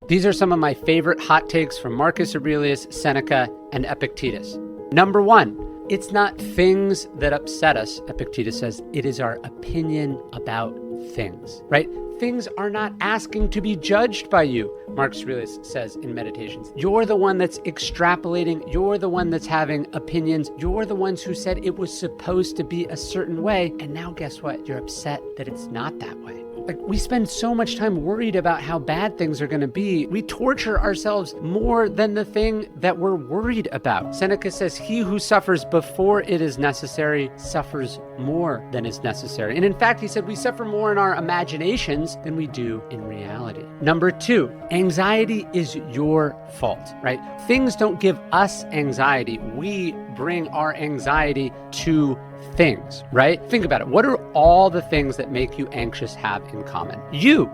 These are some of my favorite hot takes from Marcus Aurelius, Seneca, and Epictetus. Number 1, it's not things that upset us, Epictetus says, it is our opinion about things, right? Things are not asking to be judged by you, Marcus Aurelius says in Meditations. You're the one that's extrapolating. You're the one that's having opinions. You're the ones who said it was supposed to be a certain way. And now guess what? You're upset that it's not that way. Like, we spend so much time worried about how bad things are going to be. We torture ourselves more than the thing that we're worried about. Seneca says, he who suffers before it is necessary suffers more than is necessary. And in fact, he said, we suffer more in our imaginations than we do in reality. Number 2, anxiety is your fault, right? Things don't give us anxiety. We bring our anxiety to things, right? Think about it. What are all the things that make you anxious have in common? You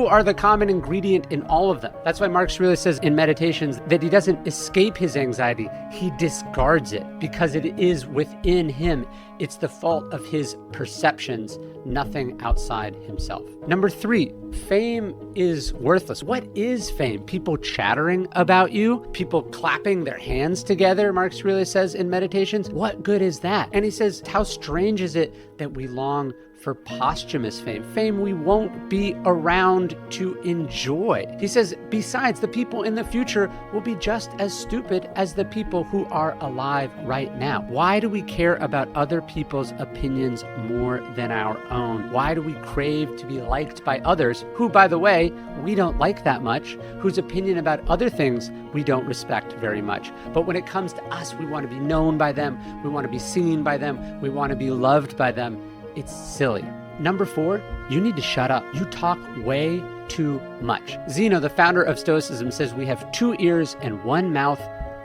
are the common ingredient in all of them. That's why Marcus Aurelius says in Meditations that he doesn't escape his anxiety. He discards it because it is within him. It's the fault of his perceptions, nothing outside himself. Number 3, fame is worthless. What is fame? People chattering about you, people clapping their hands together, Marcus Aurelius says in Meditations. What good is that? And he says, how strange is it that we long for posthumous fame, fame we won't be around to enjoy. He says, besides, the people in the future will be just as stupid as the people who are alive right now. Why do we care about other people's opinions more than our own? Why do we crave to be liked by others who, by the way, we don't like that much, whose opinion about other things we don't respect very much? But when it comes to us, we want to be known by them, we want to be seen by them, we want to be loved by them. It's silly. Number 4, you need to shut up. You talk way too much. Zeno, the founder of Stoicism, says we have 2 ears and 1 mouth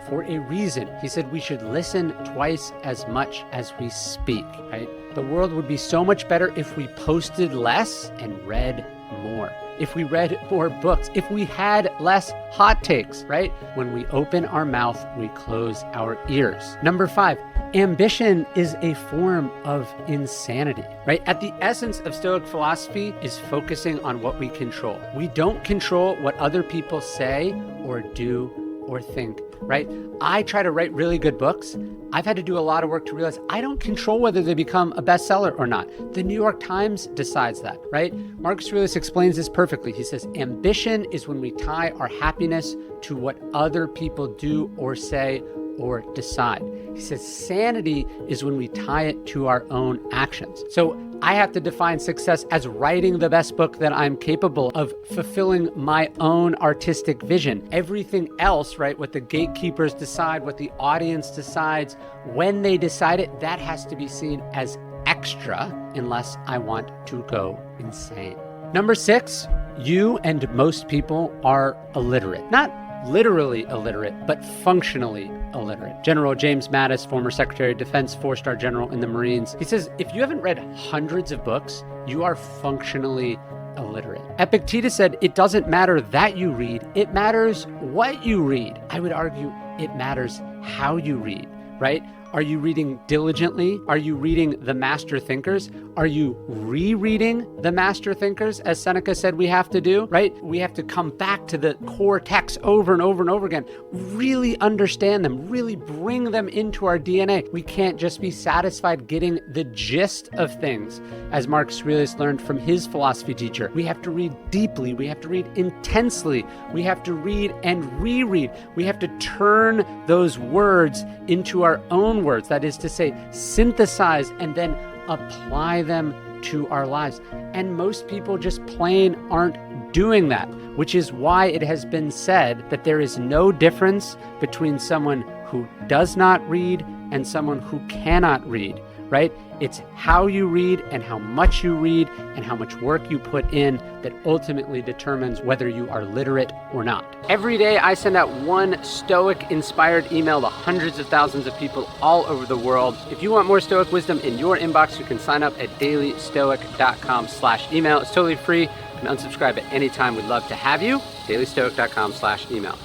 for a reason. He said we should listen twice as much as we speak, right? The world would be so much better if we posted less and read more. If we read more books, if we had less hot takes, right? When we open our mouth, we close our ears. Number 5, ambition is a form of insanity, right? At the essence of Stoic philosophy is focusing on what we control. We don't control what other people say or do or think, right? I try to write really good books. I've had to do a lot of work to realize I don't control whether they become a bestseller or not. The New York Times decides that, right? Marcus Aurelius explains this perfectly. He says, ambition is when we tie our happiness to what other people do or say or decide. He says sanity is when we tie it to our own actions. So I have to define success as writing the best book that I'm capable of, fulfilling my own artistic vision. Everything else, right, what the gatekeepers decide, what the audience decides, when they decide it, that has to be seen as extra unless I want to go insane. Number 6, you and most people are illiterate. Not literally illiterate, but functionally illiterate. General James Mattis, former Secretary of Defense, 4-star general in the Marines, he says, if you haven't read hundreds of books, you are functionally illiterate. Epictetus said, it doesn't matter that you read, it matters what you read. I would argue it matters how you read, right? Are you reading diligently? Are you reading the master thinkers? Are you rereading the master thinkers, as Seneca said we have to do, right? We have to come back to the core texts over and over and over again, really understand them, really bring them into our DNA. We can't just be satisfied getting the gist of things, as Marcus Aurelius learned from his philosophy teacher. We have to read deeply. We have to read intensely. We have to read and reread. We have to turn those words into our own words. That is to say, synthesize and then apply them to our lives. And most people just plain aren't doing that, which is why it has been said that there is no difference between someone who does not read and someone who cannot read, right? It's how you read and how much you read and how much work you put in that ultimately determines whether you are literate or not. Every day I send out one Stoic-inspired email to hundreds of thousands of people all over the world. If you want more Stoic wisdom in your inbox, you can sign up at dailystoic.com/email. It's totally free. You can unsubscribe at any time. We'd love to have you. dailystoic.com/email.